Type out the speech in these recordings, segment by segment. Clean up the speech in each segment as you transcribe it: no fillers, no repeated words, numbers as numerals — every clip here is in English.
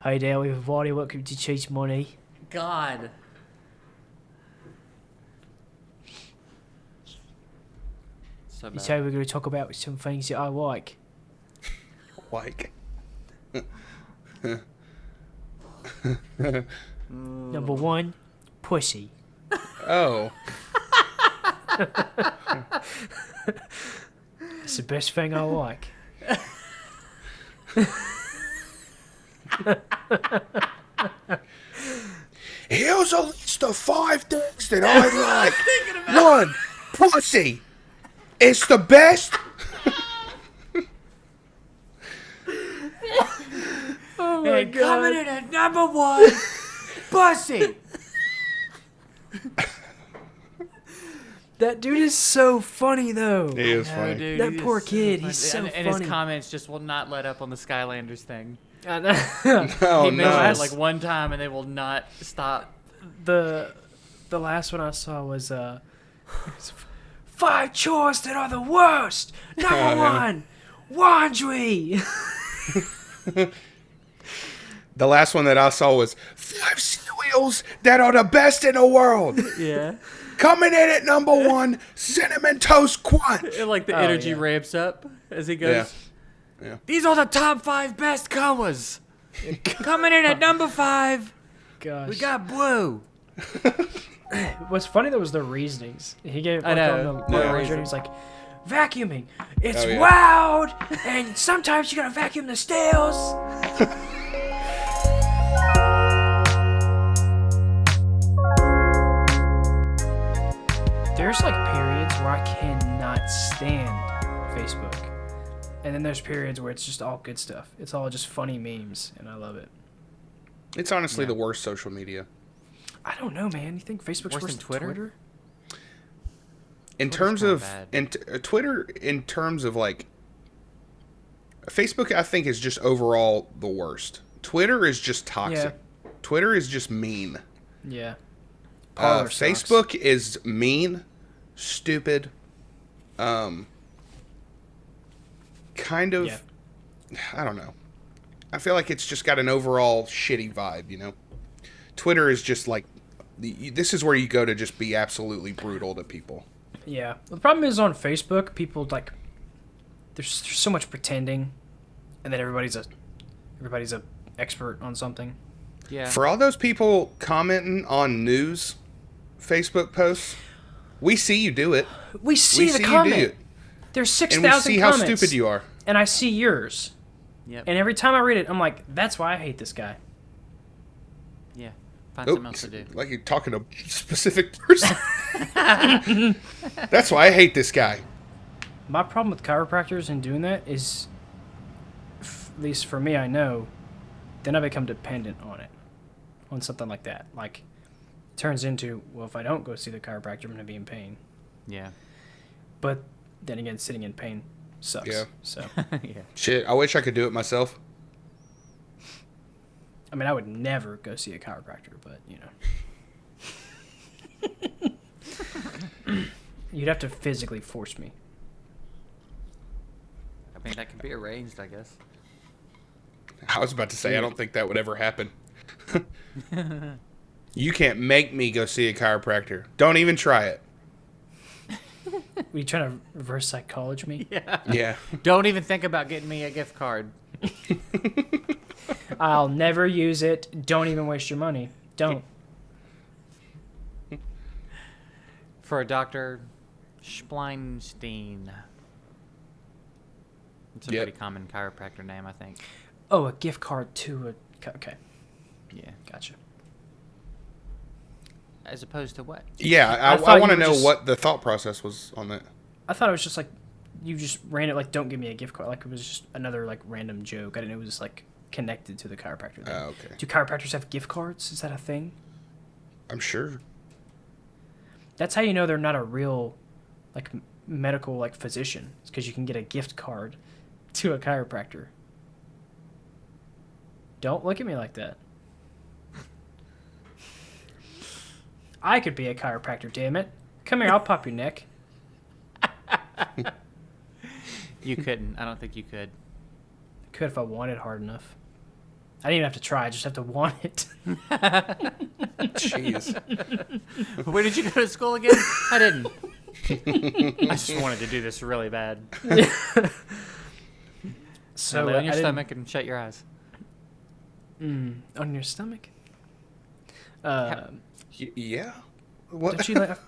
Hey there, everybody. Welcome to Chase Money. God. So bad. Today we're going to talk about some things that I like. Like. Number one, pussy. Oh. It's the best thing I like. Here's a list of 5 things that I like. 1. Pussy. It's the best. Oh my And coming in at number 1, pussy. That dude is so funny, though. He is No, funny. dude, That he poor is kid, funny. he's so and funny. his comments just will not let up on the Skylanders thing. I know. Oh, He no. mentioned it like one time and they will not stop. The last one I saw was 5 chores that are the worst. Number one, laundry. The last one that I saw was 5 cereals that are the best in the world. Yeah. Coming in at number 1, Cinnamon Toast Crunch. And like the Oh, energy yeah. ramps up as he goes. Yeah. These are the top 5 best colors. Coming in at number 5, Gosh. we got blue. What's funny though was the reasonings. He gave I like, know. on the No laundry, reason. he was like, vacuuming. It's Oh, yeah. loud, and sometimes you gotta vacuum the stairs. There's like periods where I cannot stand Facebook. And then there's periods where it's just all good stuff. It's all just funny memes, and I love it. It's honestly the worst social media. I don't know, man. You think Facebook's Worse worse than than Twitter? Twitter? In Twitter's terms of kinda Twitter, in terms of like Facebook, I think is just overall the worst. Twitter is just toxic. Twitter is just mean. Yeah. Parlor sucks. Facebook is mean, stupid, kind of. Yeah. I don't know. I feel like it's just got an overall shitty vibe, you know. Twitter is just like this is where you go to just be absolutely brutal to people. Yeah. The problem is on Facebook, people like there's so much pretending, and then everybody's a expert on something. Yeah. For all those people commenting on news Facebook posts, we see you do it. We see We the see you do comment. it. There's And 6,000 we comments. see how stupid you are. And I see yours. Yep. And every time I read it, I'm like, that's why I hate this guy. Yeah. Find something else Oops, to do. like you're talking to a specific person. That's why I hate this guy. My problem with chiropractors and doing that is, at least for me, I know, then I become dependent on it, on something like that. Like, it turns into, well, if I don't go see the chiropractor, I'm going to be in pain. Yeah. But then again, sitting in pain sucks. Yeah. So, Yeah. Shit, I wish I could do it myself. I mean, I would never go see a chiropractor, but, you know. You'd have to physically force me. I mean, that can be arranged, I guess. I was about to say, I don't think that would ever happen. You can't make me go see a chiropractor. Don't even try it. Were you trying to reverse psychology me? Yeah. Yeah. Don't even think about getting me a gift card. I'll never use it. Don't even waste your money. Don't. For a Dr. Spleinstein. It's a Yep. pretty common chiropractor name, I think. Oh, a gift card to a... Okay, Yeah. gotcha. As opposed to what? Yeah, I I thought want to you were know just- what the thought process was on that. I thought it was just like, you just ran it like, don't give me a gift card. Like, it was just another, like, random joke. I didn't know it was, like, connected to the chiropractor thing. Oh, okay. Do chiropractors have gift cards? Is that a thing? I'm sure. That's how you know they're not a real, like, medical, like, physician. It's because you can get a gift card to a chiropractor. Don't look at me like that. I could be a chiropractor, damn it. Come here, I'll pop your neck. You couldn't. I don't think you could. Could if I wanted hard enough. I didn't even have to try. I just have to want it. Jeez. Where did you go to school again? I didn't. I just wanted to do this really bad. So Lay on your I didn't- stomach and shut your eyes. on your stomach. Yeah. What? Don't you like?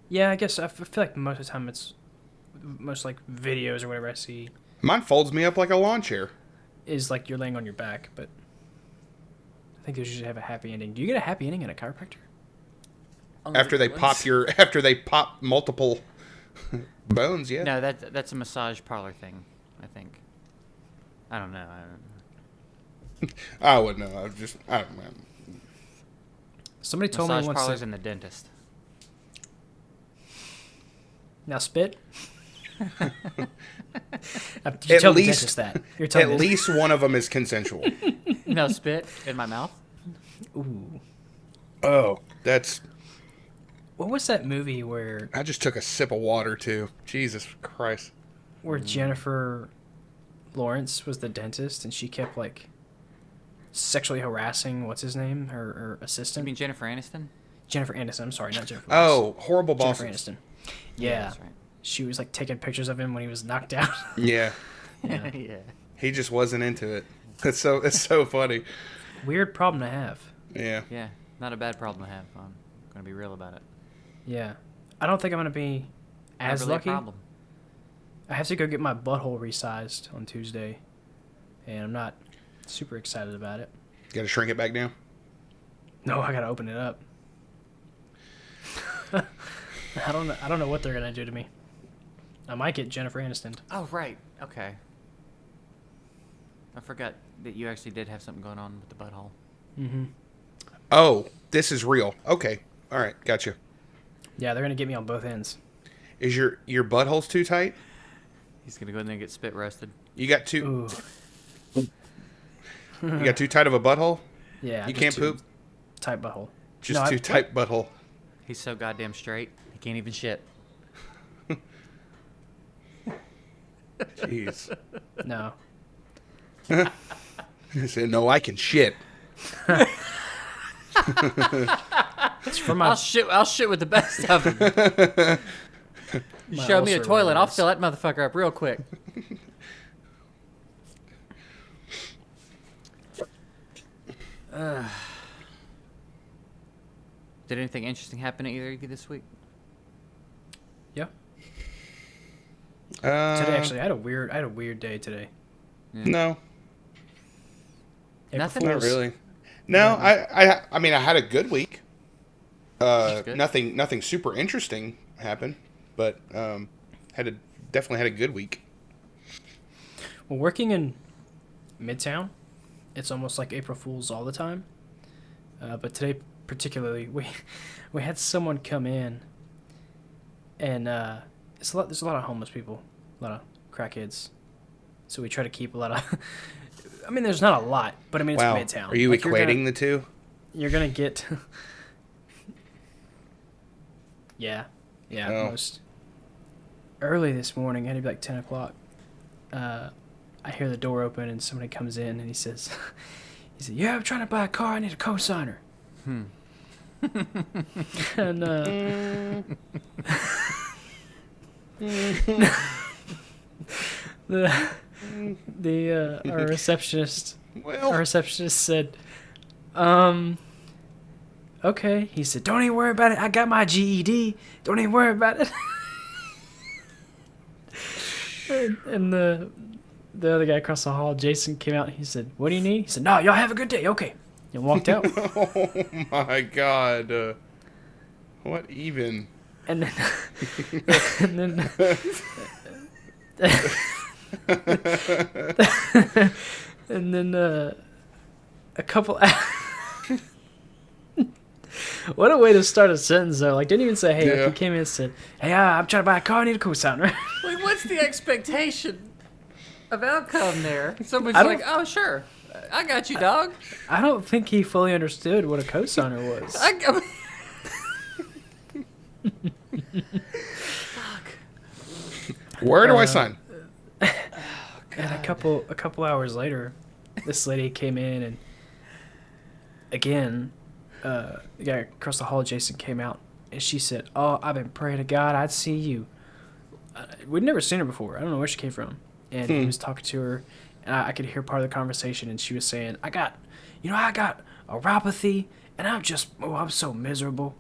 Yeah, I guess I feel like most of the time it's most like videos or whatever I see Mine folds me up like a lawn chair. is like you're laying on your back, but I think those usually have a happy ending. Do you get a happy ending in a chiropractor? After they pop multiple bones, yeah. No, that's a massage parlor thing, I think. I don't know. I wouldn't know. I don't know. Somebody told me Massage once. parlors and the dentist. Now spit. You At tell the least- dentist that. You're telling At me. least one of them is consensual. No spit in my mouth. Ooh. Oh, that's. What was that movie where I just took a sip of water too. Jesus Christ. Jennifer Lawrence was the dentist and she kept like sexually harassing what's his name, her You assistant? mean Jennifer Aniston? Jennifer Aniston. I'm sorry, not Jennifer Lawrence. Oh, horrible Jennifer bosses. Aniston. Yeah. That's right. She was like taking pictures of him when he was knocked out. Yeah, Yeah. Yeah. he just wasn't into it. It's so funny. Weird problem to have. Yeah. Yeah. Not a bad problem to have. I'm gonna be real about it. Yeah. I don't think I'm going to be Not as really a lucky. problem. I have to go get my butthole resized on Tuesday, and I'm not super excited about it. Got to shrink it back down. No, I gotta open it up. I don't know what they're gonna do to me. I might get Jennifer Aniston. Oh right. Okay. I forgot that you actually did have something going on with the butthole. Mm-hmm. Oh, this is real. Okay. All right. Gotcha. Yeah, they're gonna get me on both ends. Is your butthole's too tight? He's gonna go in there and get spit roasted. You got too. Ooh. You got too tight of a butthole. Yeah. You just can't too poop. Tight butthole. Just No, too tight butthole. He's so goddamn straight. He can't even shit. Jeez. No. I said, no, I can shit. It's for my. I'll shit with the best of them. You My show me a ulcer toilet, I'll wounds. fill that motherfucker up real quick. Did anything interesting happen to either of you this week? Yeah. Uh, Today actually, I had a weird day today. No, April Nothing? not Fool's. really. No, I mean, I had a good week. good. Nothing super interesting happened, but definitely had a good week. Well, working in Midtown, it's almost like April Fool's all the time. But today, particularly, we had someone come in, and there's a lot of homeless people, a lot of crackheads. So we try to keep a lot of. I mean, there's not a lot, but I mean, it's Wow, Midtown. are you Like, equating the two? You're gonna get. Yeah, Oh. most. Early this morning, it had to be like 10 o'clock. I hear the door open and somebody comes in and he said, "Yeah, I'm trying to buy a car. I need a cosigner." And our receptionist Well, said, "Okay." He said, "Don't even worry about it. I got my GED. Don't even worry about it." and the other guy across the hall, Jason, came out and he said, "What do you need?" He said, "No, y'all have a good day. Okay." And walked out. oh my God, what even? And then, and then, and then a couple. What a way to start a sentence, though. Like, didn't even say, "Hey." Yeah. Like, he came in and said, "Hey, I'm trying to buy a car. I need a cosigner." Like, what's the expectation of outcome there? Someone's I don't- like, "Oh, sure, I got you, dog." I don't think he fully understood what a cosigner was. Where do I sign? And a couple hours later, this lady came in, and again, the guy across the hall, Jason, came out, and she said, "Oh, I've been praying to God I'd see you." We'd never seen her before. I don't know where she came from. And he was talking to her, and I could hear part of the conversation, and she was saying, I got aeropathy, and I'm so miserable.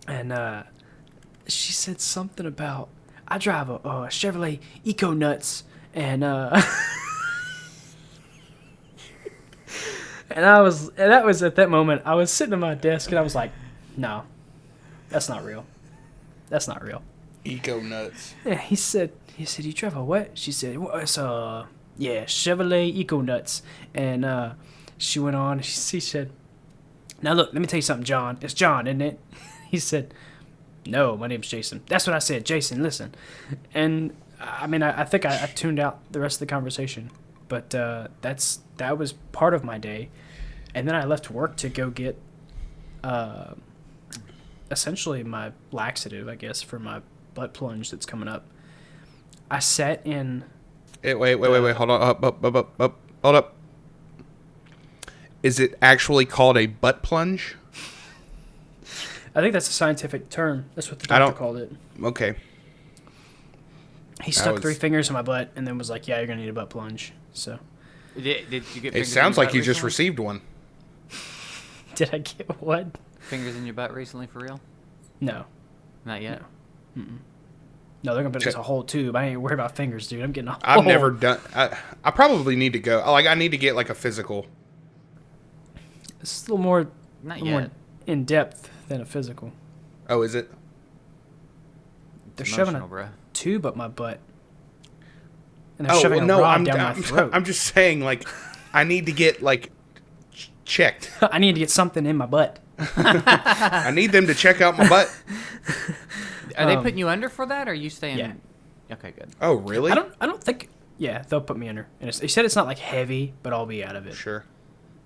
And she said something about, I drive a Chevrolet Eco Nuts, and that was at that moment, I was sitting at my desk, and I was like, no, that's not real. That's not real. Eco Nuts. Yeah, he said, you drive a what? She said, well, it's Chevrolet Eco Nuts. And she went on, she said, now look, let me tell you something, John. It's John, isn't it? He said, no, my name's Jason. That's what I said, Jason, listen. And I mean, I think I tuned out the rest of the conversation. But that was part of my day. And then I left work to go get essentially my laxative, I guess, for my butt plunge that's coming up. I sat in... Wait. Hold on. Up. Hold up. Is it actually called a butt plunge? I think that's a scientific term. That's what the doctor called it. Okay. He stuck 3 fingers in my butt and then was like, yeah, you're going to need a butt plunge. So... Did you get It sounds like you just received one. Did I get what? Fingers in your butt recently, for real? No. Not yet? No. No, they're going to put us a whole tube. I ain't worried about fingers, dude. I'm getting a whole... I've never done... I probably need to go. I need to get, like, a physical. It's a little more... Not more yet. in-depth than a physical. Oh, is it? They're shoving a bro. tube up my butt. And they're shoving a rod down my throat. I'm just saying, like, I need to get, like, checked. I need to get something in my butt. I need them to check out my butt. Are they putting you under for that, or are you staying? Yeah. Okay, good. Oh, really? I don't think... Yeah, they'll put me under. And they said it's not, like, heavy, but I'll be out of it. Sure.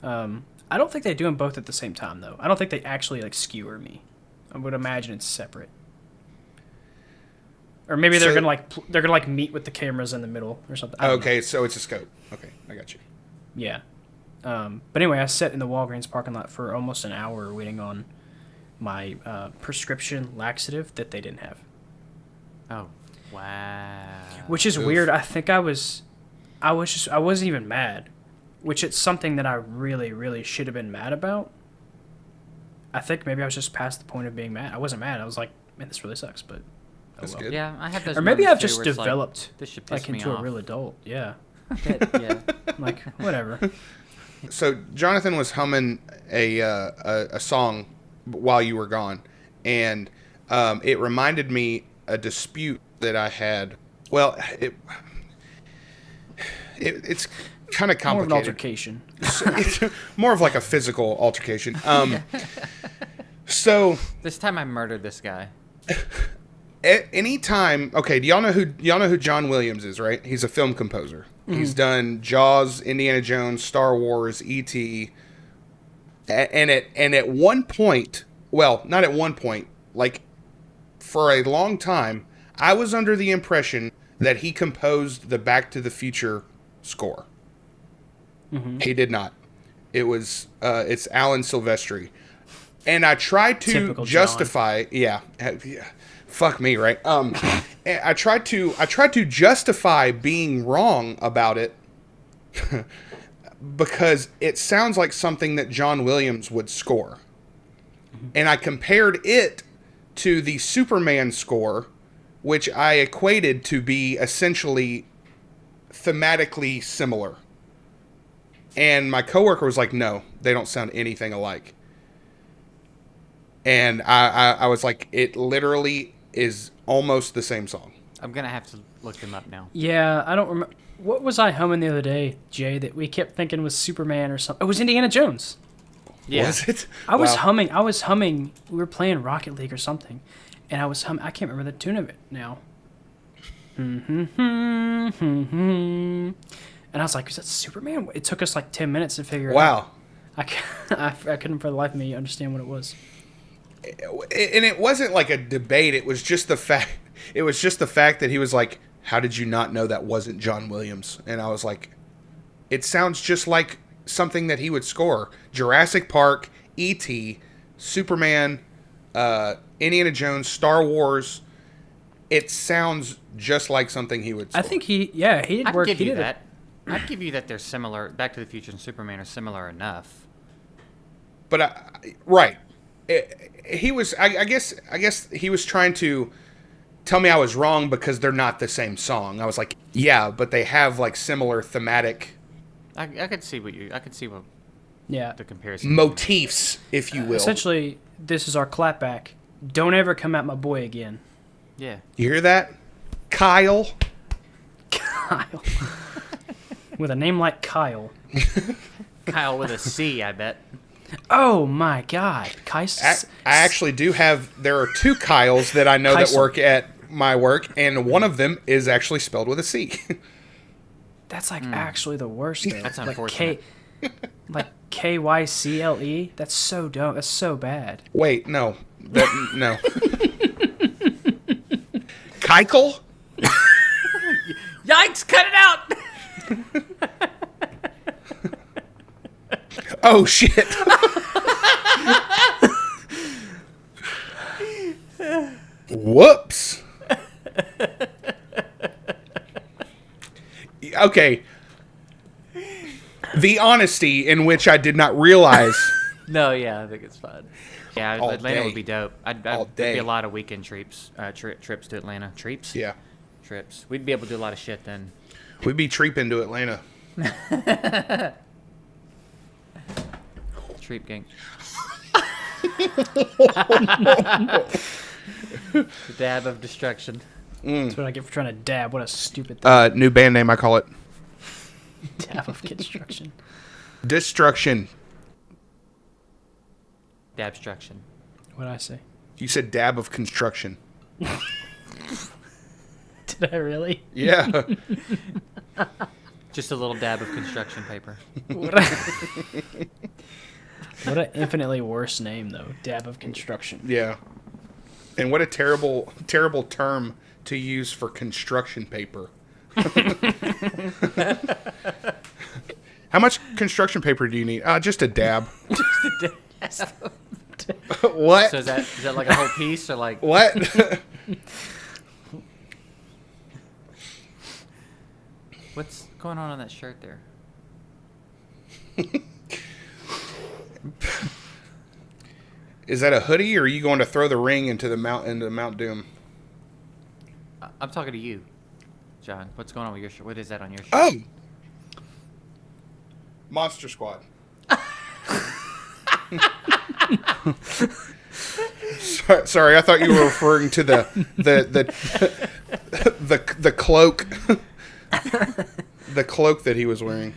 I don't think they do them both at the same time, though. I don't think they actually, like, skewer me. I would imagine it's separate. Or maybe they're gonna meet with the cameras in the middle or something. Okay, so it's a scope. Okay, I got you. Yeah. But anyway, I sat in the Walgreens parking lot for almost an hour waiting on my prescription laxative that they didn't have. Oh, wow. Which is weird. I think I wasn't even mad, which it's something that I really, really should have been mad about. I think maybe I was just past the point of being mad. I wasn't mad. I was like, man, this really sucks, but That's well. good. Yeah, I have those. Or maybe moments I've too, just where it's developed this should piss like me into off. a real adult. Yeah. Yeah. Like, whatever. So Jonathan was humming a song while you were gone, and it reminded me a dispute that I had. Well, it's kind of complicated. More of an altercation. It's more of like a physical altercation. So This time I murdered this guy. anytime, okay, do y'all know who John Williams is, right? He's a film composer. He's done Jaws, Indiana Jones, Star Wars, E.T. And at one point, well, not at one point, like for a long time, I was under the impression that he composed the Back to the Future score. He did not. It was it's Alan Silvestri. And I tried to Typical justify, yeah, fuck me, right? I tried to justify being wrong about it because it sounds like something that John Williams would score. And I compared it to the Superman score, which I equated to be essentially thematically similar. And my coworker was like, no, they don't sound anything alike. And I was like, it literally is almost the same song. I'm gonna have to look them up now. Yeah, I don't remember. What was I humming the other day, Jay, that we kept thinking was Superman or something? It was Indiana Jones. Yeah. Was it? I was humming. We were playing Rocket League or something. And I was humming. I can't remember the tune of it now. And I was like, is that Superman? It took us like 10 minutes to figure it out. Wow. I couldn't for the life of me understand what it was. And it wasn't like a debate. It was just the fact. It was just the fact that he was like, "How did you not know that wasn't John Williams?" And I was like, It sounds just like something that he would score. Jurassic Park, E.T., Superman, Indiana Jones, Star Wars. It sounds just like something he would score. I think he did I'd work. give He you did that. I'd give you that they're similar. Back to the Future and Superman are similar enough. But right, he was. I guess he was trying to tell me I was wrong because they're not the same song. I was like, yeah, but they have like similar thematic I could see what Yeah. the comparison. motifs, if you will. Essentially, this is our clapback. Don't ever come at my boy again. Yeah. You hear that, Kyle? Kyle. With a name like Kyle. Kyle with a C, I bet. Oh my God. I actually do have. There are two Kyles that I know that Kysel. work at my work, and one of them is actually spelled with a C. That's like actually the worst though. That's like unfortunate. Like Kycle? That's so dumb. That's so bad. Wait, no, no. Keikel? Yikes! Cut it out. Oh shit! Whoops. Okay. The honesty in which I did not realize. No, yeah, I think it's fun. Yeah, All Atlanta day. would be dope. All There'd day. be a lot of weekend trips to Atlanta. Trips? Yeah. Trips. We'd be able to do a lot of shit then. We'd be treeping to Atlanta. Treep gang. The dab of destruction. That's what I get for trying to dab. What a stupid thing. New band name, I call it. Dab of construction. Destruction. Dabstruction. What'd I say? You said dab of construction. Did I really? Yeah. Just a little dab of construction paper. What an infinitely worse name, though. Dab of construction. Yeah. And what a terrible, terrible term to use for construction paper. How much construction paper do you need? Just a dab. What? So is that like a whole piece or like What? what's going on that shirt there? Is that a hoodie, or are you going to throw the ring into Mount Doom? I'm talking to you, John. What's going on with your shirt? What is that on your shirt? Oh, Monster Squad. Sorry, I thought you were referring to the cloak, the cloak that he was wearing.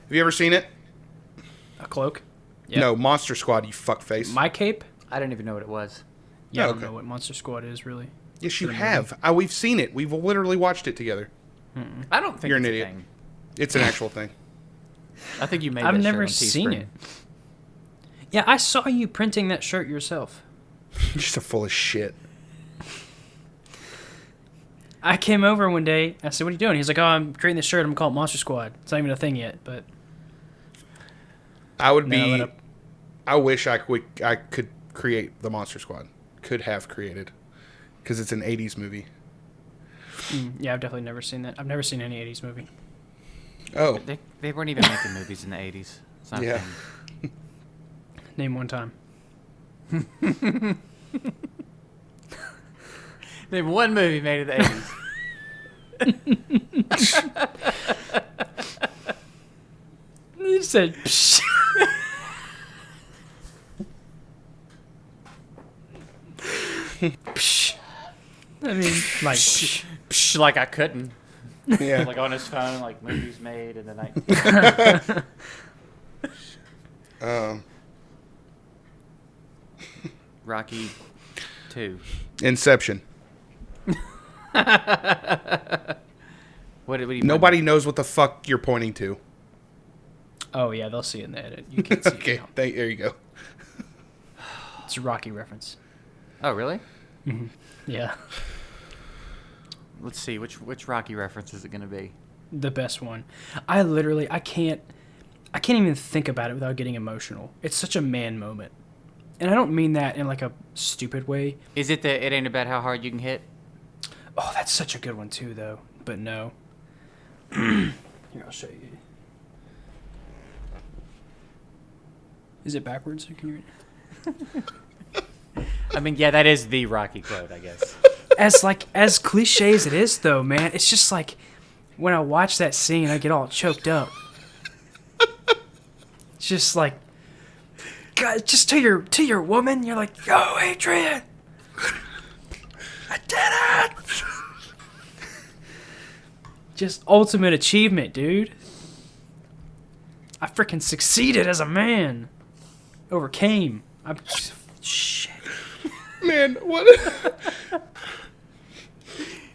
Have you ever seen it? A cloak? Yep. No, Monster Squad. You fuckface. My cape? I didn't even know what it was. Yeah, I Oh, don't okay. know what Monster Squad is, really. Yes, you have. We've seen it. We've literally watched it together. I don't think You're it's an a idiot. thing. It's an actual thing. I think you made I've that never shirt on seen Teespring. it. Yeah, I saw you printing that shirt yourself. You're so full of shit. I came over one day. I said, "What are you doing?" He's like, "Oh, I'm creating this shirt. I'm calling it Monster Squad. It's not even a thing yet." But I would No, be. let up. I wish I could create the Monster Squad. Could have created, because it's an '80s movie. yeah, I've definitely never seen that. I've never seen any '80s movie. Oh, They weren't even making movies in the 80s. It's not a Yeah. thing. Name one time. Name one movie made in the 80s. You said, Psh. Psh. I mean, like, psh. Psh, like I couldn't. yeah. Like on his phone, like movies made in the night. Rocky 2. Inception. What do you Nobody knows what the fuck you're pointing to. Oh yeah, they'll see it in the edit. You can't see Okay, it now. there you go. It's a Rocky reference. Oh, really? Yeah. Let's see. Which Rocky reference is it going to be? the best one. I can't even think about it without getting emotional. It's such a man moment. And I don't mean that in like a stupid way. Is it the it ain't about how hard you can hit? Oh, that's such a good one too, though. But no. Here, I'll show you. Is it backwards? Or can you read it? I mean, yeah, that is the Rocky quote, I guess. As cliche as it is, though, man, it's just like when I watch that scene, I get all choked up. It's just like, God, just to your woman, you're like, yo, Adrian, I did it. Just ultimate achievement, dude. I freaking succeeded as a man. Overcame. Shit. Man, what?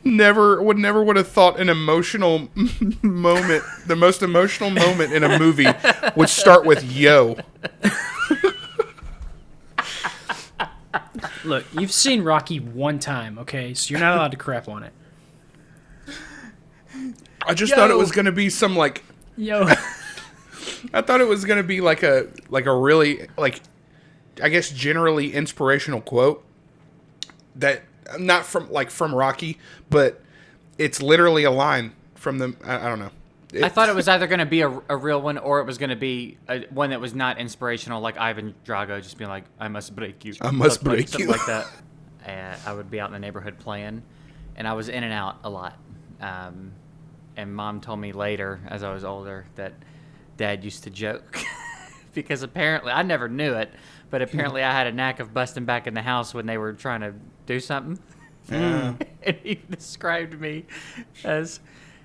Never would have thought an emotional moment, the most emotional moment in a movie, would start with "yo." Look, you've seen Rocky one time, okay? So you're not allowed to crap on it. I just thought it was gonna be some like. Yo. I thought it was gonna be like a really like, I guess generally inspirational quote that not from Rocky, but it's literally a line from the I don't know. I thought it was either going to be a real one or it was going to be one that was not inspirational, like Ivan Drago just being like, I must break you. I must break something you. like that. I would be out in the neighborhood playing, and I was in and out a lot. And Mom told me later, as I was older, that Dad used to joke. Because apparently, I never knew it, but apparently I had a knack of busting back in the house when they were trying to do something. And he described me as,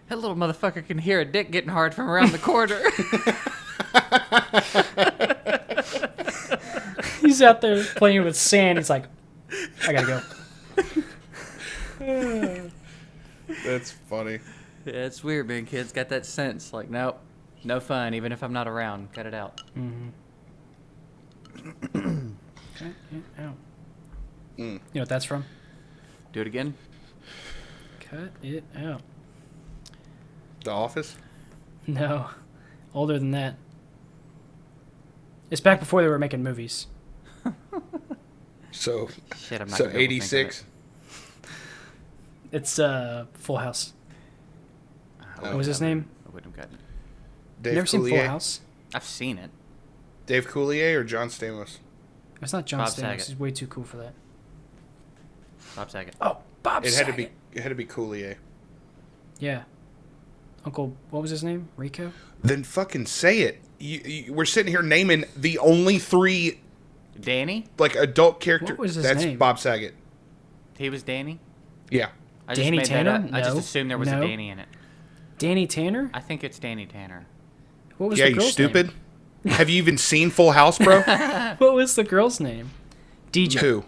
that little motherfucker can hear a dick getting hard from around the corner. He's out there playing with sand. He's like, I gotta go. That's funny. Yeah, it's weird, man. Kids got that sense. Like, nope, no fun, even if I'm not around. Cut it out. Cut it out. You know what that's from? Do it again. Cut it out. The Office? No. Older than that. It's back before they were making movies. So, Shit, I'm not so gonna be able to think of 86. It's Full House. it. What was his name? I wouldn't have gotten it. Dave Never seen Full Coulier? House? I've seen it. Dave Coulier or John Stamos? It's not John Bob Stamos. Saget. He's way too cool for that. Bob Saget. Oh, Bob It Saget. had to be Coulier. Yeah. Uncle, what was his name? Rico? Then fucking say it. We're sitting here naming the only three Danny? like adult characters. What was his That's name? Bob Saget. He was Danny? Yeah. I Danny just made Tanner? that up. I just No. assumed there was a No. Danny in it. Danny Tanner? I think it's Danny Tanner. What was Yeah, the you girl's stupid. Have you even seen Full House, bro? name? What was the girl's name? DJ. Who?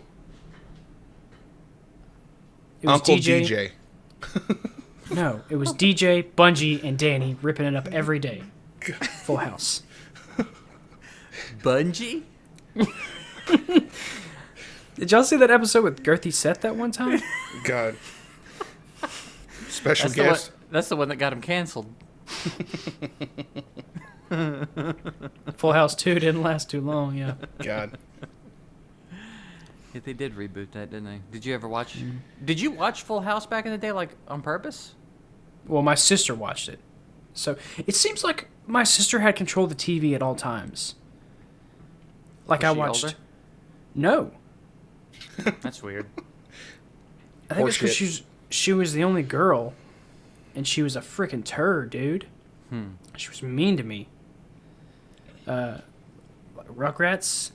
It was Uncle DJ. DJ. No, it was DJ, Bungie, and Danny ripping it up every day. Full House. Bungie? Did y'all see that episode with Girthy Seth that one time? God. Special That's the, one, guest. that's the one that got him canceled. Full House 2 didn't last too long, yeah. God. Yeah, they did reboot that, didn't they? Did you ever watch... Did you watch Full House back in the day, like, on purpose? Well, my sister watched it. So, it seems like my sister had control of the TV at all times. Like, Was I she watched... older? No. That's weird. I think it's because Horseshit. she was the only girl, and she was a freaking turd, dude. She was mean to me. Rugrats,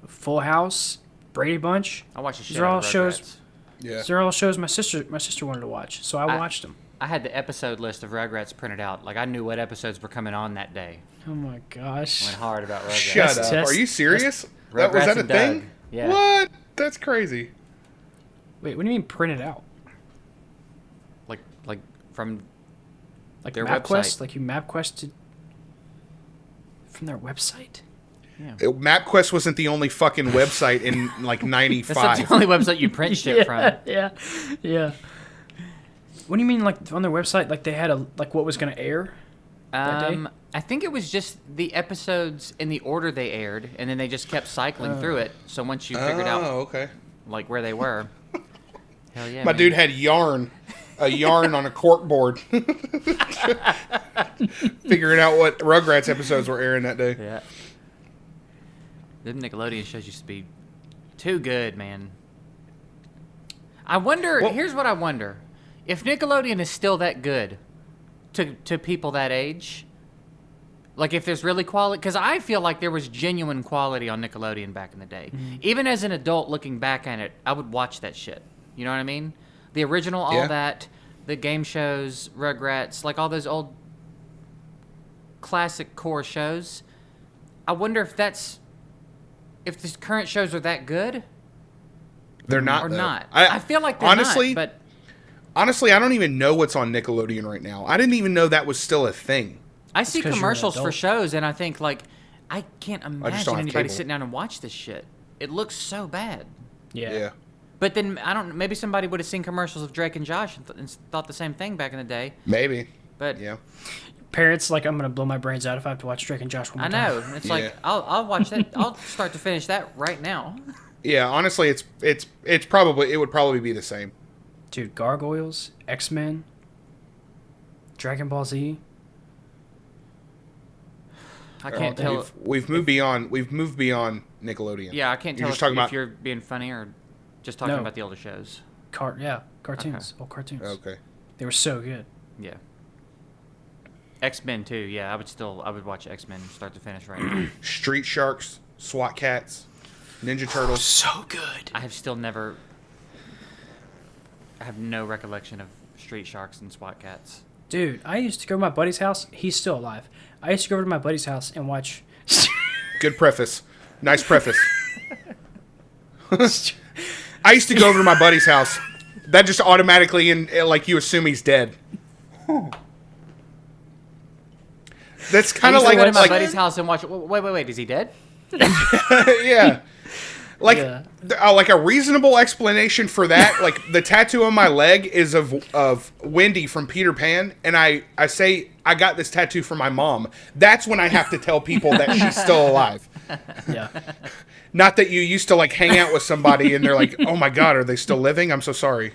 Full House, Brady Bunch. I watched the These shit are out all of shows. Rugrats. Yeah. These are all shows my sister wanted to watch, so I watched them. I had the episode list of Rugrats printed out. Like, I knew what episodes were coming on that day. Oh my gosh. Went hard about Rugrats. Shut That's- up. Are you serious? Was Rugrats that a and thing? Doug. Yeah. What? That's crazy. Wait, what do you mean printed out? Like from Like Their MapQuest? website. Like you MapQuested from their website? MapQuest wasn't the only fucking website in like that's not '95. the only website you print shit from. Yeah. What do you mean, like on their website, like they had what was going to air that day? I think it was just the episodes in the order they aired, and then they just kept cycling through it. So once you figured out, okay, like where they were, hell yeah, my man. dude had a yarn on a cork board, figuring out what Rugrats episodes were airing that day. Yeah. Them Nickelodeon shows used to be too good, man. I wonder. Well, here's what I wonder: if Nickelodeon is still that good to people that age, like if there's really quality, because I feel like there was genuine quality on Nickelodeon back in the day. Even as an adult looking back at it, I would watch that shit. You know what I mean? The original, all that, the game shows, Rugrats, like all those old classic core shows. I wonder if the current shows are that good. They're not, or though. not. I feel like they're honestly, not, but honestly, I don't even know what's on Nickelodeon right now. I didn't even know that was still a thing. I see 'cause you're an commercials for adult. shows, and I think, like, I can't don't imagine have anybody cable. sitting down and watch this shit. It looks so bad. Yeah. But then, maybe somebody would have seen commercials of Drake and Josh and thought the same thing back in the day. Maybe. But Yeah. Parents, like, I'm going to blow my brains out if I have to watch Drake and Josh one more I time. know. It's Yeah. like, I'll watch that. I'll start to finish that right now. Yeah, honestly, it would probably be the same. Dude, Gargoyles, X-Men, Dragon Ball Z. I can't tell. We've moved beyond Nickelodeon. Yeah, I can't You're tell just talking if about. you're being funny or just talking No. about the older shows. Cartoons. All cartoons. Okay. They were so good. Yeah. X-Men too. Yeah, I would watch X-Men start to finish right now. Street Sharks, SWAT Cats, Ninja Turtles. So good. I have no recollection of Street Sharks and SWAT Cats. Dude, I used to go to my buddy's house. He's still alive. I used to go over to my buddy's house and watch... Good preface. Nice preface. I used to go over to my buddy's house. That just automatically, like, you assume he's dead. That's kind of I used to like... go to my buddy's house and watch... Wait, is he dead? Yeah. Like, Yeah. Like a reasonable explanation for that, like the tattoo on my leg is of Wendy from Peter Pan, and I say I got this tattoo from my mom. That's when I have to tell people that she's still alive. Yeah. Not that you used to like hang out with somebody and they're like, oh my God, are they still living? I'm so sorry.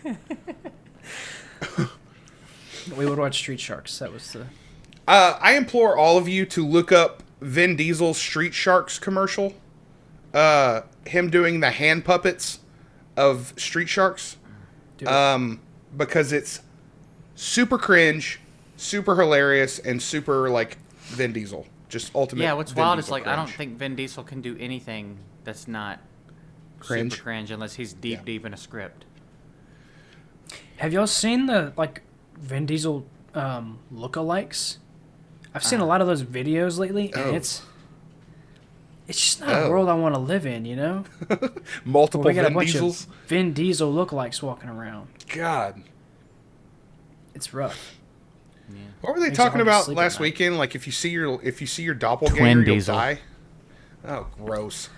We would watch Street Sharks. That was the... I implore all of you to look up Vin Diesel's Street Sharks commercial. Him doing the hand puppets of Street Sharks. Dude. Because it's super cringe, super hilarious, and super like Vin Diesel. Just ultimate. Yeah, what's Vin wild is Diesel like I don't cringe. think Vin Diesel can do anything that's not Cringe? super cringe unless he's deep in a script. Have y'all seen the, like, Vin Diesel lookalikes? I've seen a lot of those videos lately, and Oh. it's just not a world I want to live in, you know? Multiple We got a Vin bunch Diesels. of Vin Diesel lookalikes walking around. God. It's rough. Yeah. What were they Makes it talking hard to about sleep at last night. weekend? Like if you see your doppelganger, Twin you'll Diesel. die. Oh, gross.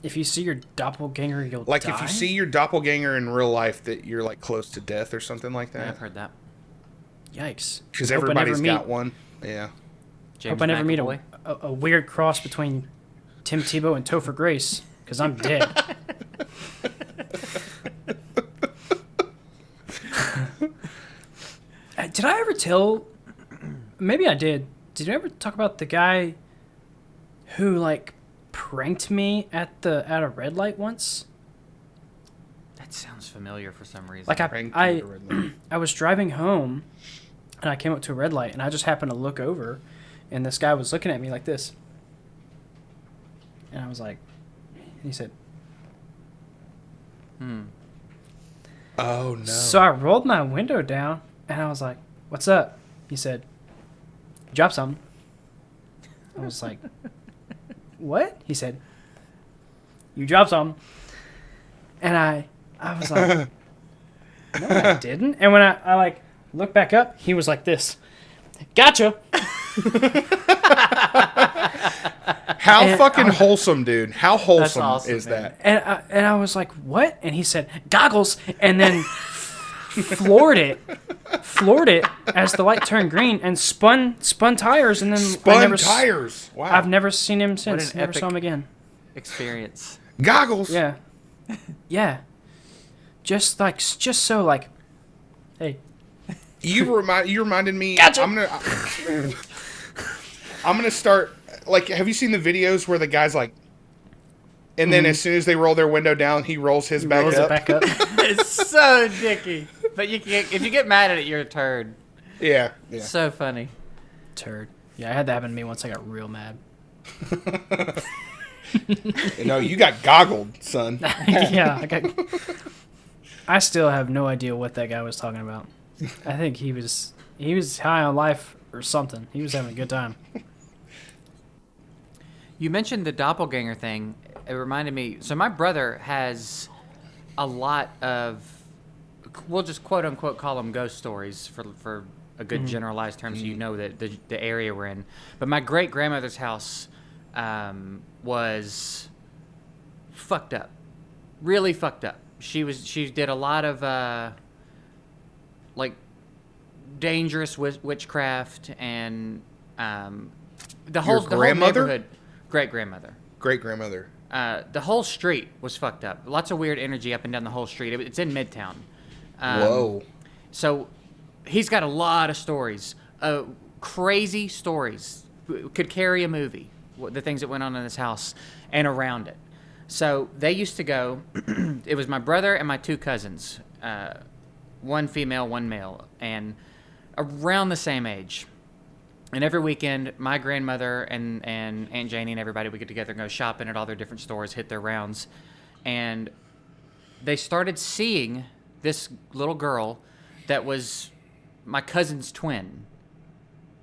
If you see your doppelganger, you'll Like die? if you see your doppelganger in real life, that you're like close to death or something like Yeah, I've that. heard that. Yikes. Because Hope I never everybody's meet- got one. Yeah. James Hope I never meet McAvoy. a weird cross between Tim Tebow and Topher Grace, because I'm dead. Did I ever tell... Maybe I did. Did you ever talk about the guy who, like, pranked me at a red light once? That sounds familiar for some reason. Like, Pranked I you to red light. I was driving home, and I came up to a red light, and I just happened to look over, and this guy was looking at me like this. And I was like... And he said... Oh no. So I rolled my window down, and I was like, "What's up?" He said, "Drop something." I was like, "What?" He said, "You dropped something." And I was like, "No, I didn't." And when I like looked back up, he was like this. "Gotcha." How And fucking wholesome, dude. How wholesome awesome, is man. that? And I was like, "What?" And he said, "Goggles." And then floored it as the light turned green and spun tires, and then Tires. Wow. I've never seen him since. an Never epic saw him again. experience. Goggles. Yeah, yeah. Just so like, hey. You reminded me. Gotcha. I'm gonna start. Like, have you seen the videos where the guy's like, and then as soon as they roll their window down, he rolls his back Rolls up. it back up. It's so dicky. But if you get mad at it, you're a turd. Yeah. So funny. Turd. Yeah, I had that happen to me once. I got real mad. No, you got goggled, son. Yeah, I still have no idea what that guy was talking about. I think he was high on life or something. He was having a good time. You mentioned the doppelganger thing. It reminded me. So my brother has a lot of, we'll just quote unquote call them ghost stories for a good generalized term, so you know that the area we're in. But my great grandmother's house was fucked up, really fucked up. She did a lot of like dangerous witchcraft and the whole neighborhood. Great grandmother. The whole street was fucked up. Lots of weird energy up and down the whole street. It's in Midtown. Whoa. So he's got a lot of stories, crazy stories. Could carry a movie, the things that went on in this house and around it. So they used to go, it was my brother and my two cousins, one female, one male, and around the same age. And every weekend, my grandmother and Aunt Janie and everybody would get together and go shopping at all their different stores, hit their rounds. And they started seeing this little girl that was my cousin's twin.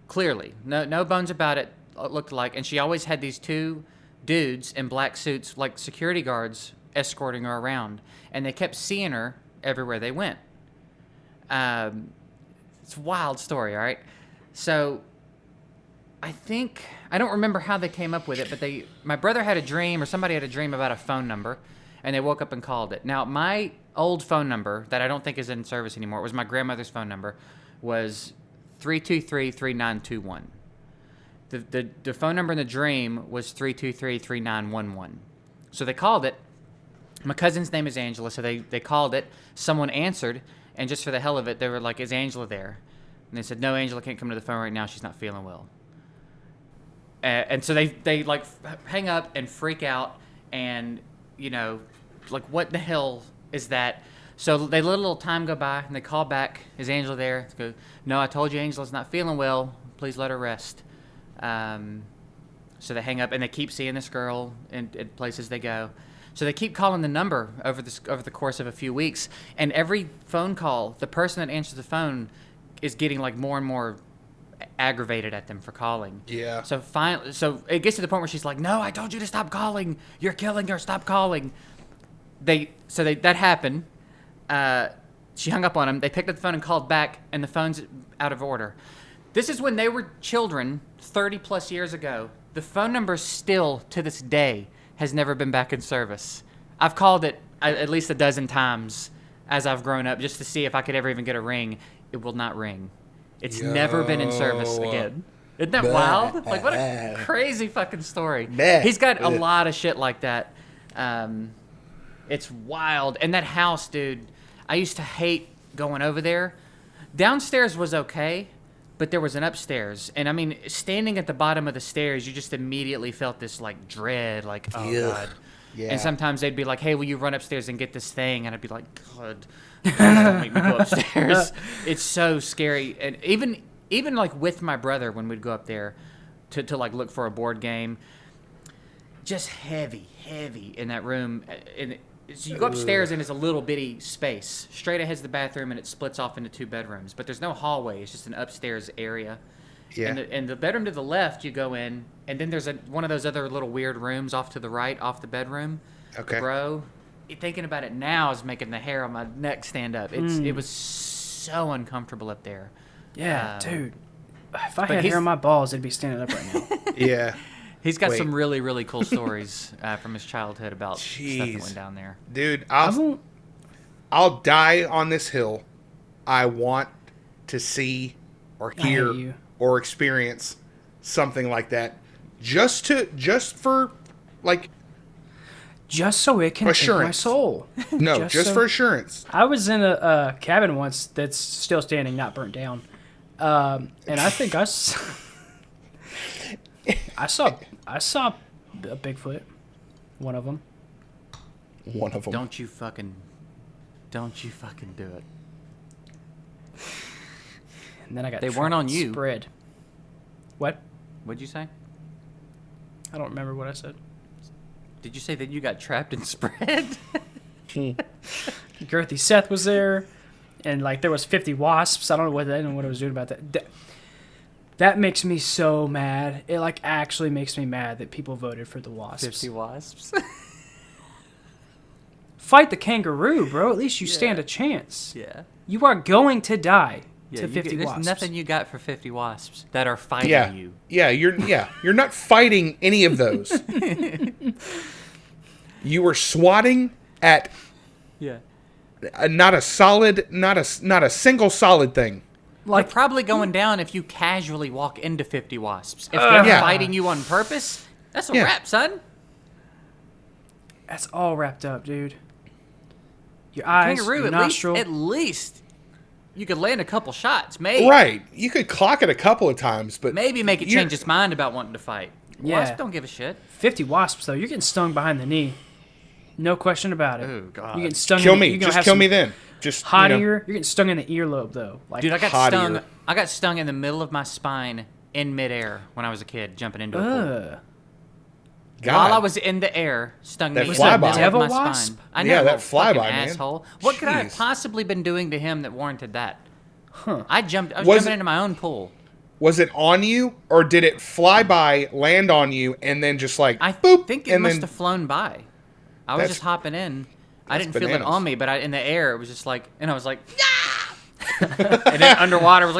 Clearly. No bones about it, looked like. And she always had these two dudes in black suits, like security guards, escorting her around. And they kept seeing her everywhere they went. It's a wild story, all right? So I don't remember how they came up with it, but my brother had a dream, or somebody had a dream about a phone number, and they woke up and called it. Now, my old phone number, that I don't think is in service anymore, it was my grandmother's phone number, was 323-3921. The phone number in the dream was 323-3911. So they called it. My cousin's name is Angela, so they called it. Someone answered, and just for the hell of it, they were like, "Is Angela there?" And they said, "No, Angela can't come to the phone right now. She's not feeling well." And so they like hang up and freak out, and like, what the hell is that? So they let a little time go by, and they call back, "Is Angela there?" They go, "No, I told you Angela's not feeling well. Please let her rest." So they hang up, and they keep seeing this girl in places they go. So they keep calling the number over the course of a few weeks, and every phone call, the person that answers the phone is getting like more and more aggravated at them for calling. Yeah. So finally, it gets to the point where she's like, "No, I told you to stop calling. You're killing her. Stop calling." That happened. She hung up on him. They picked up the phone and called back, and the phone's out of order. This is when they were children, 30 plus years ago. The phone number still, to this day, has never been back in service. I've called it at least a dozen times as I've grown up just to see if I could ever even get a ring. It will not ring. It's never been in service again. Isn't that wild? Like, what a crazy fucking story. He's got a lot of shit like that. It's wild. And that house, dude, I used to hate going over there. Downstairs was okay, but there was an upstairs. And I mean, standing at the bottom of the stairs, you just immediately felt this like dread, like, oh God. Yeah. And sometimes they'd be like, "Hey, will you run upstairs and get this thing?" And I'd be like, "God, don't make me go upstairs." It's so scary. And even like with my brother, when we'd go up there to like look for a board game, just heavy in that room. And so you go upstairs and it's a little bitty space. Straight ahead's the bathroom, and it splits off into two bedrooms. But there's no hallway. It's just an upstairs area. Yeah. And the bedroom to the left, you go in, and then there's one of those other little weird rooms off to the right, off the bedroom. Okay. Bro, thinking about it now is making the hair on my neck stand up. It was so uncomfortable up there. Yeah, dude. If I had hair on my balls, it'd be standing up right now. Yeah. He's got some really, really cool stories from his childhood about stuff that went down there. Dude, I'll die on this hill I want to see or I hate hear you. or experience something like that, just for like Just so it can take my Assurance. soul. no, just for assurance. I was in a cabin once that's still standing, not burnt down. And I think I saw a Bigfoot. One of them. One of them. Don't you fucking do it. And then I got They weren't on trapped you. Spread. What? What'd you say? I don't remember what I said. Did you say that you got trapped and spread? Girthy Seth was there, and like there was 50 wasps. I don't know what I was doing about that. That makes me so mad. It like actually makes me mad that people voted for the wasps. 50 wasps. Fight the kangaroo, bro. At least you stand a chance. Yeah. You are going to die Yeah, to 50 there's wasps. nothing you got for 50 wasps that are fighting Yeah, you. you're not fighting any of those. You were swatting at Yeah. not a single solid thing. Like probably going down if you casually walk into 50 wasps. If they're Yeah. fighting you on purpose, that's a Yeah. wrap, son. That's all wrapped up, dude. Your eyes, Kangaroo, your at nostril. least you could land a couple shots. Maybe. Right. You could clock it a couple of times, but Maybe make it change its mind about wanting to fight. Yeah. Wasps don't give a shit. 50 wasps, though. You're getting stung behind the knee. No question about it. Oh, God. You're getting stung kill in the, me. you're gonna Just have kill some me then. Just hot you know. ear. You're getting stung in the earlobe, though. Like, Dude, I got Hot stung. ear. I got stung in the middle of my spine in midair when I was a kid, jumping into a pool. God. While I was in the air, stung That me in flyby. the middle Devil of my wasp? spine. I Yeah, know, that little fucking flyby, man. asshole. What could I have Jeez. possibly been doing to him that warranted that? Huh. I was Was jumping it- into my own pool. Was it on you, or did it fly by, land on you, and then just like I boop? think it and must then, have flown by. I was That's- just hopping in. I that's didn't feel it bananas. on me, but in the air, it was just like, and I was like, yeah! And then underwater, I was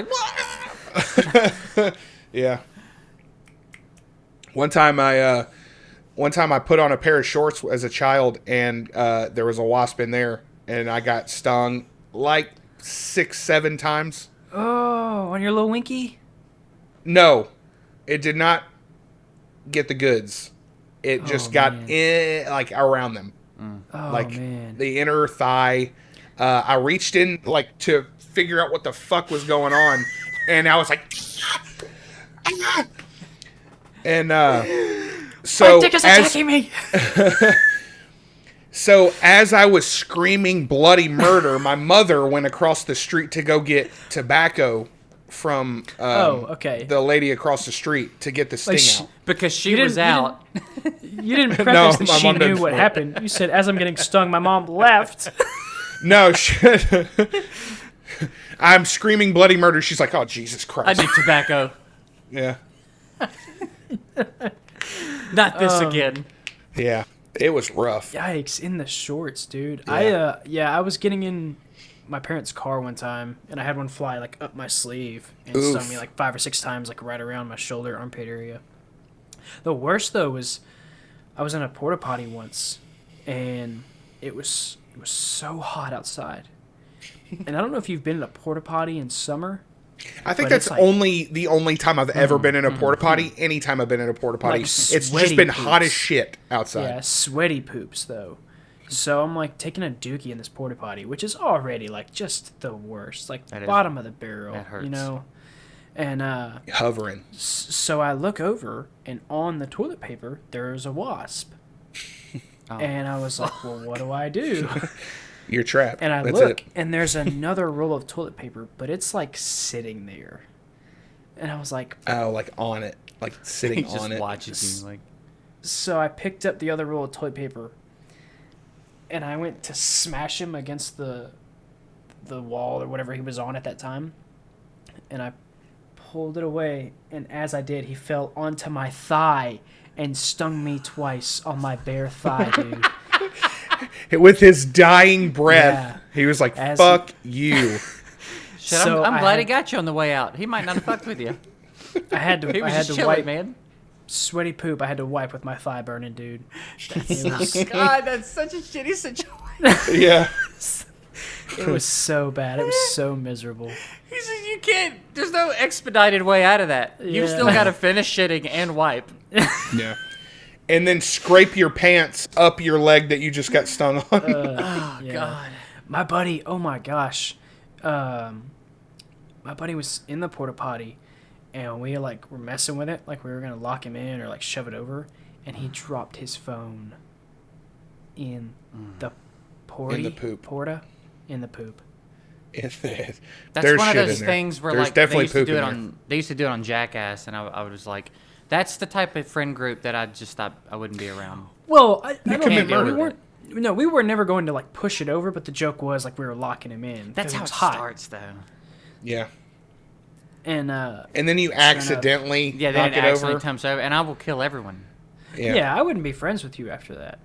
like, Yeah. One time I put on a pair of shorts as a child, and there was a wasp in there, and I got stung like 6-7 times. oh, on your little winky? No, it did not get the goods. It just Oh, got man. in, like around them, Oh, like man. the inner thigh. I reached in like to figure out what the fuck was going on, and I was like, and so My dick is attacking me! So as I was screaming bloody murder, my mother went across the street to go get tobacco from okay. the lady across the street to get the sting Like, out. because she You was didn't- you out. You didn't preface No, that my she mom knew didn't what know. happened. You said, as I'm getting stung, my mom left. No, shit. I'm screaming bloody murder. She's like, oh, Jesus I Christ. need tobacco. Yeah. Not this again. Yeah. It was rough. Yikes, in the shorts, dude. Yeah. I was getting in my parents' car one time, and I had one fly, like, up my sleeve and Oof. stung me, like, 5 or 6 times, like, right around my shoulder, armpit area. The worst, though, was I was in a porta potty once, and it was so hot outside. And I don't know if you've been in a porta potty in summer. I think But that's it's like- the only time I've ever been in a porta potty. Anytime I've been in a porta potty, Like it's just sweaty been hot as poops. shit outside. Yeah, sweaty poops, though. So I'm, like, taking a dookie in this porta potty, which is already, like, just the worst. Like, That is- bottom of the barrel, that hurts. you know? And, Hovering. so I look over, and on the toilet paper, there's a wasp. Oh. And I was like, well, what do I do? You're trapped. And I That's look, it. and there's another roll of toilet paper, but it's, like, sitting there. And I was like, Oh, like on it. Like sitting He just on it. watches you like. so I picked up the other roll of toilet paper, and I went to smash him against the wall or whatever he was on at that time, and I pulled it away, and as I did, he fell onto my thigh and stung me twice on my bare thigh, dude. With his dying breath, Yeah. he was like, As fuck you. Shit, So I'm I glad he had- got you on the way out. He might not have fucked with you. I had He to, I was had just to chilling, wipe, man. sweaty poop. I had to wipe with my thigh burning, dude. It was- God, that's such a shitty situation. Yeah. It was so bad. It was so miserable. He says you can't. There's no expedited way out of that. You've Yeah. still got to finish shitting and wipe. Yeah. And then scrape your pants up your leg that you just got stung on. Oh Yeah. God. My buddy, oh my gosh. My buddy was in the porta potty, and we like were messing with it, like we were gonna lock him in or like shove it over, and he dropped his phone in the In the poop. Porta in the poop. That's There's one of shit those in there. things where There's like definitely they used to poop do it in on. They used to do it on Jackass, and I was like, that's the type of friend group that I just thought I wouldn't be around. Well, I don't commit think we murder. weren't. No, we were never going to like push it over, but the joke was like we were locking him in. That's 'cause how was it hot. starts, though. Yeah. And And then you accidentally Yeah, then knock it it accidentally over. comes over, and I will kill everyone. yeah, I wouldn't be friends with you after that.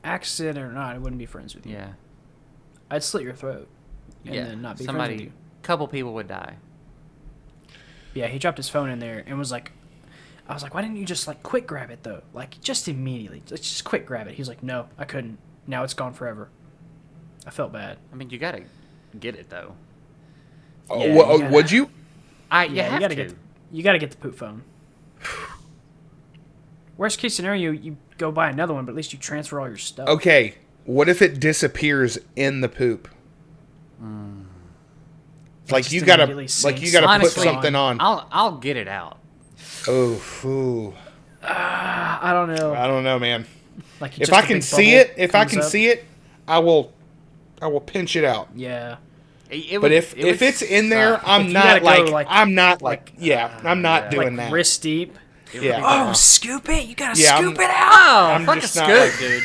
Accident or not, I wouldn't be friends with you. Yeah. I'd slit your throat and Yeah. then not be friends with Somebody, you. couple people would die. Yeah, he dropped his phone in there and was like, I was like, why didn't you just like quick grab it though? Like just immediately, just quick grab it. He was like, no, I couldn't. Now it's gone forever. I felt bad. I mean, you gotta get it though. Oh, Yeah, well, you gotta- would you? You have gotta to. you gotta get the poop phone. Worst case scenario, you go buy another one, but at least you transfer all your stuff. Okay. What if it disappears in the poop? Like just you gotta, immediately like you sinks. gotta Honestly, put something on. I'll get it out. Oh, ooh. I don't know. I don't know, man. Like If I can see it, I will pinch it out. Yeah. But if it's in there, If I'm you not gotta go, like, I'm not doing like that. wrist deep. Yeah. Oh, scoop it! You gotta Yeah, scoop I'm- it out. oh, I'm fucking just not scoop, like- dude.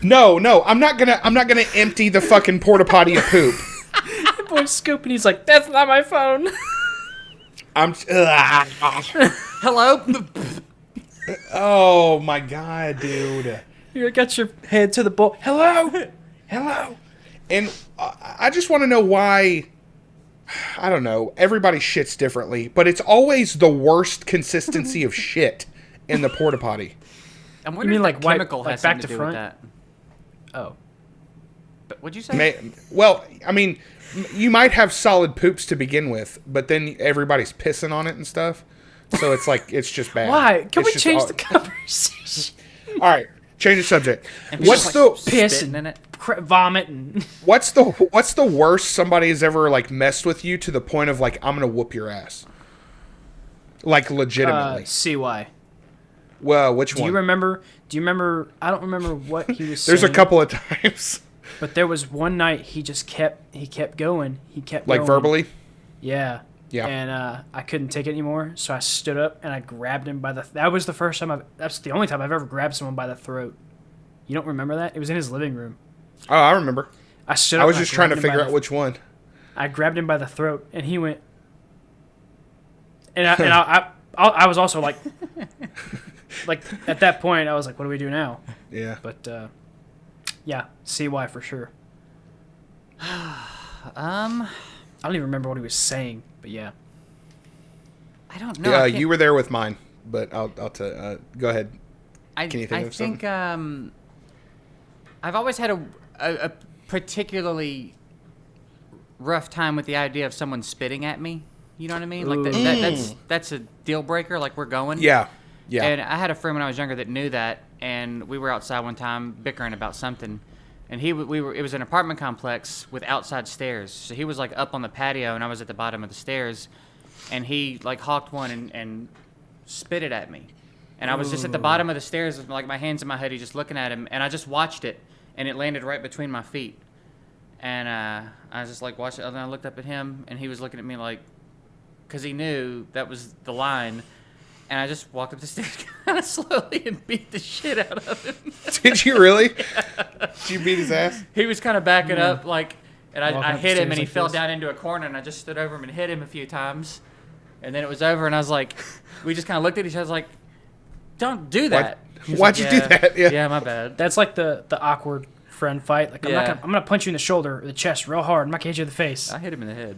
No, I'm not gonna empty the fucking porta potty of poop. The boy's scooping. He's like, "That's not my phone." I'm. Hello. Oh my god, dude. You got your head to the bowl. Hello, hello. And I just want to know why. I don't know. Everybody shits differently, but it's always the worst consistency of shit in the porta potty. I'm wondering mean if like the white- chemical like has back something to to do front? with that. Oh, But what'd you say? Well, I mean, you might have solid poops to begin with, but then everybody's pissing on it and stuff. So it's like it's just bad. why? Can It's we just change all- the conversation? All right, change the subject. And What's people, the like, piss spitting and in it? Vomit and what's the worst somebody has ever like messed with you to the point of like I'm gonna whoop your ass? Like legitimately. CY. Well, which Do one? you remember? Do you remember? I don't remember what he was There's a saying. couple of times. But there was one night he just kept going. He kept Like going. verbally? Yeah. Yeah. And I couldn't take it anymore, so I stood up and I grabbed him by the. That was the first time That's the only time I've ever grabbed someone by the throat. You don't remember that? It was in his living room. Oh, I remember. I stood up. I was and just trying to grabbed him by figure out the- which one. I grabbed him by the throat, and he went. And I was also like, like at that point I was like, what do we do now? Yeah. But yeah, CY for sure. I don't even remember what he was saying, but yeah. I don't know. Yeah, I can't- you were there with mine, but I'll tell. Go ahead. I Can you think of think I've always had a particularly rough time with the idea of someone spitting at me. You know what I mean? Like that's a deal breaker. Like we're going. Yeah. Yeah. And I had a friend when I was younger that knew that, and we were outside one time bickering about something, and it was an apartment complex with outside stairs. So he was like up on the patio, and I was at the bottom of the stairs, and he like hawked one and spit it at me. And I was just at the bottom of the stairs with like my hands in my hoodie just looking at him, and I just watched it, and it landed right between my feet. And I just like watched it, and I looked up at him, and he was looking at me like, because he knew that was the line. And I just walked up the stairs kind of slowly and beat the shit out of him. Did you really? Did you beat his ass? He was kind of backing up, like, and Walking I up hit the him, and he stairs like fell this. down into a corner, and I just stood over him and hit him a few times. And then it was over, and I was like, we just kind of looked at each other, like, don't do that. He was Why'd like, you do that? Yeah. Yeah, my bad. That's like the awkward friend fight. Like Yeah. I'm gonna punch you in the shoulder or the chest real hard. I'm not gonna hit you in the face. I hit him in the head.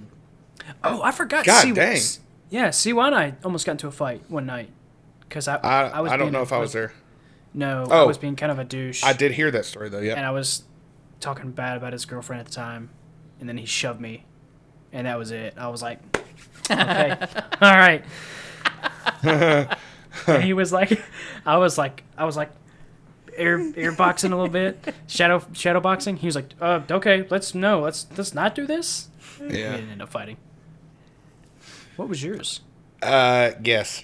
Oh, I forgot. God dang. Yeah, CY and I almost got into a fight one night because I was. I don't being know if I was there. No, I Oh. was being kind of a douche. I did hear that story though. Yeah. And I was talking bad about his girlfriend at the time, and then he shoved me, and that was it. I was like, okay, all right. And he was like, I was like, air boxing a little bit, shadow boxing. He was like, okay, let's not do this. Yeah. We didn't end up fighting. What was yours? Guess.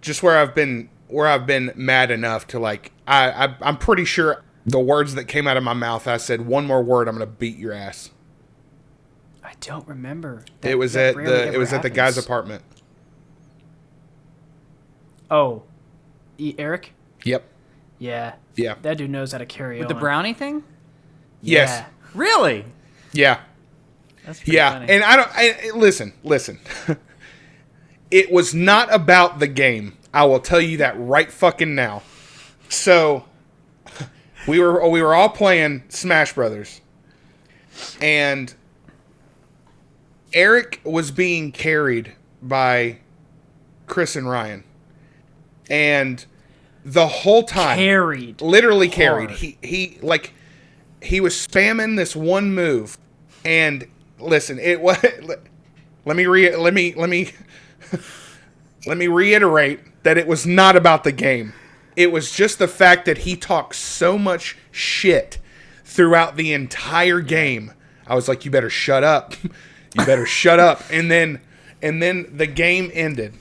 Just where I've been mad enough to like, I'm pretty sure the words that came out of my mouth, I said, one more word, I'm gonna beat your ass. I don't remember. It was at the guy's apartment. Oh, Eric? Yep. Yeah. Yeah. That dude knows how to carry With on. the brownie thing? Yes. Yeah. Really? Yeah. That's pretty Yeah. funny. And listen. It was not about the game. I will tell you that right fucking now. So we were all playing Smash Brothers. And Eric was being carried by Chris and Ryan. And the whole time, literally carried. He was spamming this one move, and listen, it was. Let me reiterate that it was not about the game. It was just the fact that he talked so much shit throughout the entire game. I was like, "You better shut up. You better shut up." And then the game ended.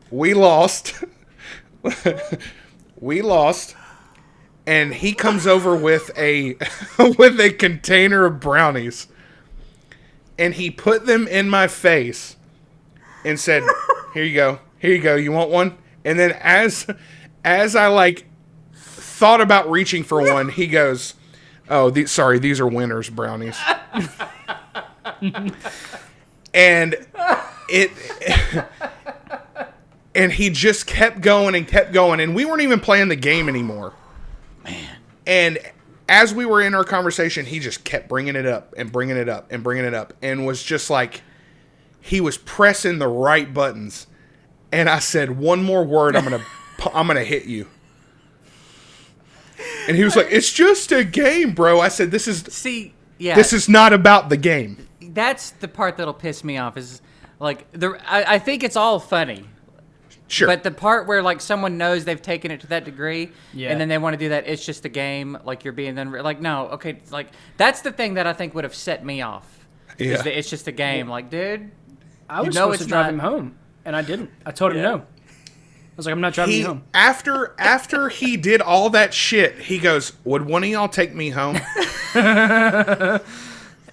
We lost. We lost, and he comes over with a container of brownies, and he put them in my face and said, here you go, you want one?" And then as I like thought about reaching for one, he goes, "Oh, these are Winners brownies." And and he just kept going, and we weren't even playing the game anymore. Man. And as we were in our conversation, he just kept bringing it up, and was just like, he was pressing the right buttons. And I said, "One more word, I'm gonna hit you." And he was like, "It's just a game, bro." I said, "This is not about the game." That's the part that'll piss me off. Is like I think it's all funny. Sure. But the part where like someone knows they've taken it to that degree, Yeah. and then they want to do that, it's just a game. Like you're being then like, no, okay, like that's the thing that I think would have set me off. Yeah. Is that it's just a game. Like, dude, I was know supposed to it's drive not- him home, and I didn't. I told him no. I was like, I'm not driving you home. After he did all that shit, he goes, "Would one of y'all take me home?"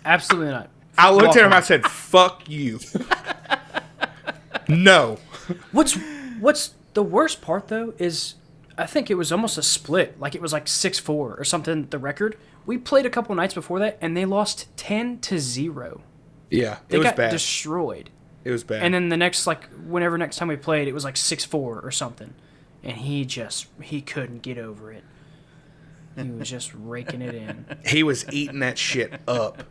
Absolutely not. I looked at him, I said, "Fuck you." No. What's the worst part though is I think it was almost a split. Like it was like 6-4 or something. The record. We played a couple nights before that, and they lost 10-0. Yeah, They it was got bad. destroyed. It was bad. And then the next next time we played, it was like 6-4 or something, and he couldn't get over it. He was just raking it in. He was eating that shit up.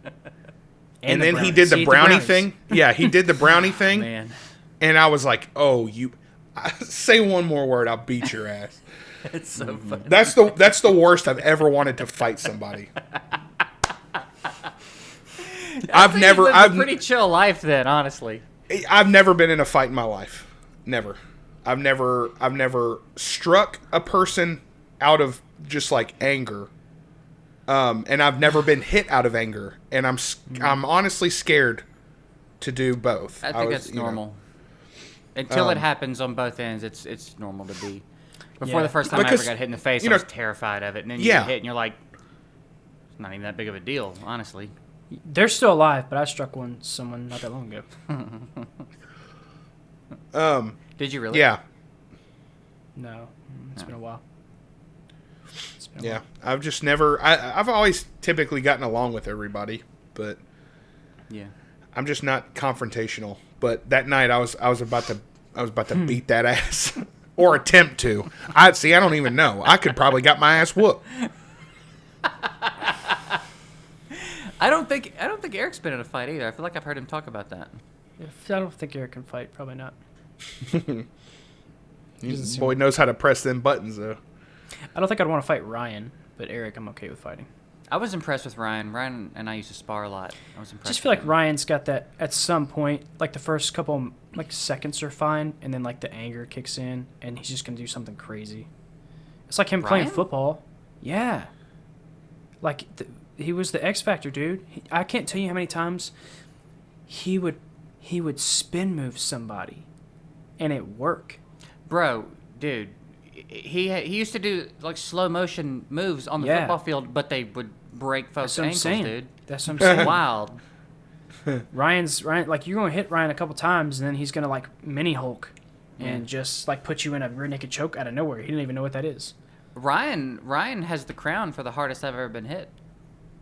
And then he brownies. did the He ate brownie brownies. thing. Yeah, he did the brownie thing. man, And I was like, "Oh, you say one more word, I'll beat your ass." it's so funny. That's the worst I've ever wanted to fight somebody. I've pretty chill life then, honestly. I've never been in a fight in my life. Never. I've never struck a person out of just like anger. And I've never been hit out of anger, and I'm honestly scared to do both. I think that's normal. Until it happens on both ends, it's normal to be. Before Yeah. the first time I Because, ever got hit in the face, you I know- was terrified of it, and then you Yeah. get hit, and you're like, it's not even that big of a deal, honestly. They're still alive, but I struck someone not that long ago. Did you really? Yeah, No, it's been a while. It's been a yeah. while. I've just never. I've always typically gotten along with everybody, but Yeah. I'm just not confrontational. But that night, I was about to beat that ass, or attempt to. I don't even know. I could probably got my ass whooped. I don't think Eric's been in a fight either. I feel like I've heard him talk about that. I don't think Eric can fight. Probably not. Boy knows how to press them buttons, though. I don't think I'd want to fight Ryan, but Eric, I'm okay with fighting. I was impressed with Ryan. Ryan and I used to spar a lot. I was impressed. Just feel with like him. Ryan's got that at some point. Like the first couple like seconds are fine, and then like the anger kicks in, and he's just gonna do something crazy. It's like him playing Ryan? football. Yeah. Like he was the X Factor, dude. I can't tell you how many times he would spin move somebody, and it work. Bro, dude, he used to do like slow motion moves on the Yeah. football field, but they would break folks' That's what I'm ankles, saying. dude. That's what I'm saying. Wild. Ryan, like you're gonna hit Ryan a couple times, and then he's gonna like mini Hulk, and just like put you in a rear naked choke out of nowhere. He didn't even know what that is. Ryan has the crown for the hardest I've ever been hit.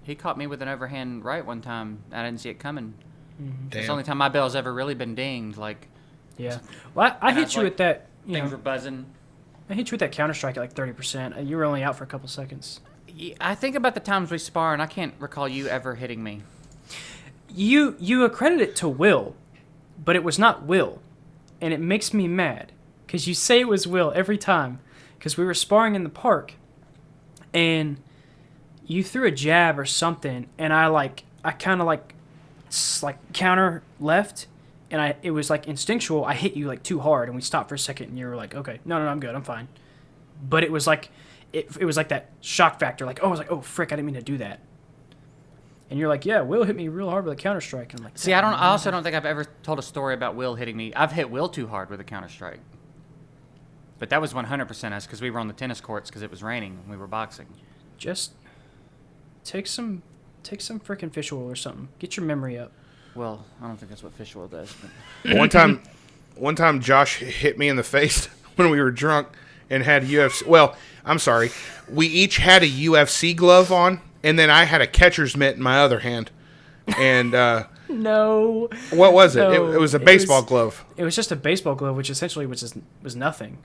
He caught me with an overhand right one time. I didn't see it coming. It's the only time my bell's ever really been dinged. Like, Yeah. Well, I And hit was you like, with that. You things know, were buzzing. I hit you with that counter strike at like 30%. You were only out for a couple seconds. I think about the times we spar, and I can't recall you ever hitting me. You accredit it to Will, but it was not Will, and it makes me mad because you say it was Will every time. Because we were sparring in the park, and you threw a jab or something, and I kind of like counter left, and it was like instinctual. I hit you like too hard, and we stopped for a second, and you were like, okay, no, I'm good, I'm fine. But it was like it was like that shock factor, like, oh, I was like, oh frick, I didn't mean to do that. And you're like, yeah, Will hit me real hard with a counter strike. And I'm like, See, I also don't think I've ever told a story about Will hitting me. I've hit Will too hard with a counter strike. But that was 100% us because we were on the tennis courts because it was raining and we were boxing. just take some freaking fish oil or something. Get your memory up. Well, I don't think that's what fish oil does. But One time Josh hit me in the face when we were drunk and had UFC. Well, I'm sorry. We each had a UFC glove on, and then I had a catcher's mitt in my other hand. And No. what was it? No, It was a it baseball was- glove. It was just a baseball glove, which essentially was nothing.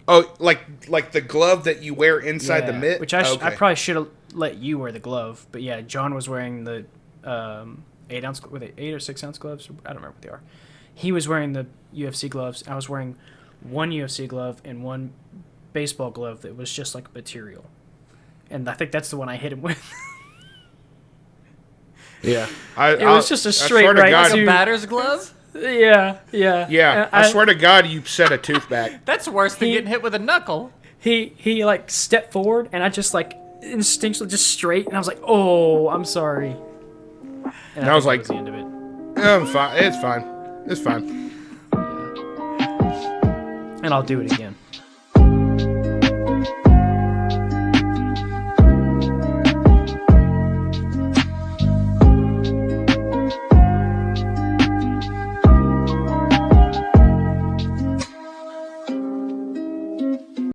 Oh, like the glove that you wear inside the Yeah, mitt? Which I Okay. probably should have let you wear the glove. But yeah, John was wearing the 8-ounce, were they 8 or 6-ounce gloves? I don't remember what they are. He was wearing the UFC gloves. I was wearing one UFC glove and one baseball glove that was just like material. And I think that's the one I hit him with. Yeah. It was just a straight swear to right God, to- a batter's glove? Yeah. Yeah, I swear to God, you set a tooth back. That's worse than He- getting hit with a knuckle. He like stepped forward, and I just like instinctually just straight, and I was like, oh, I'm sorry. And I was think like- that was the end of it. I'm fine. It's fine. It's fine. And I'll do it again.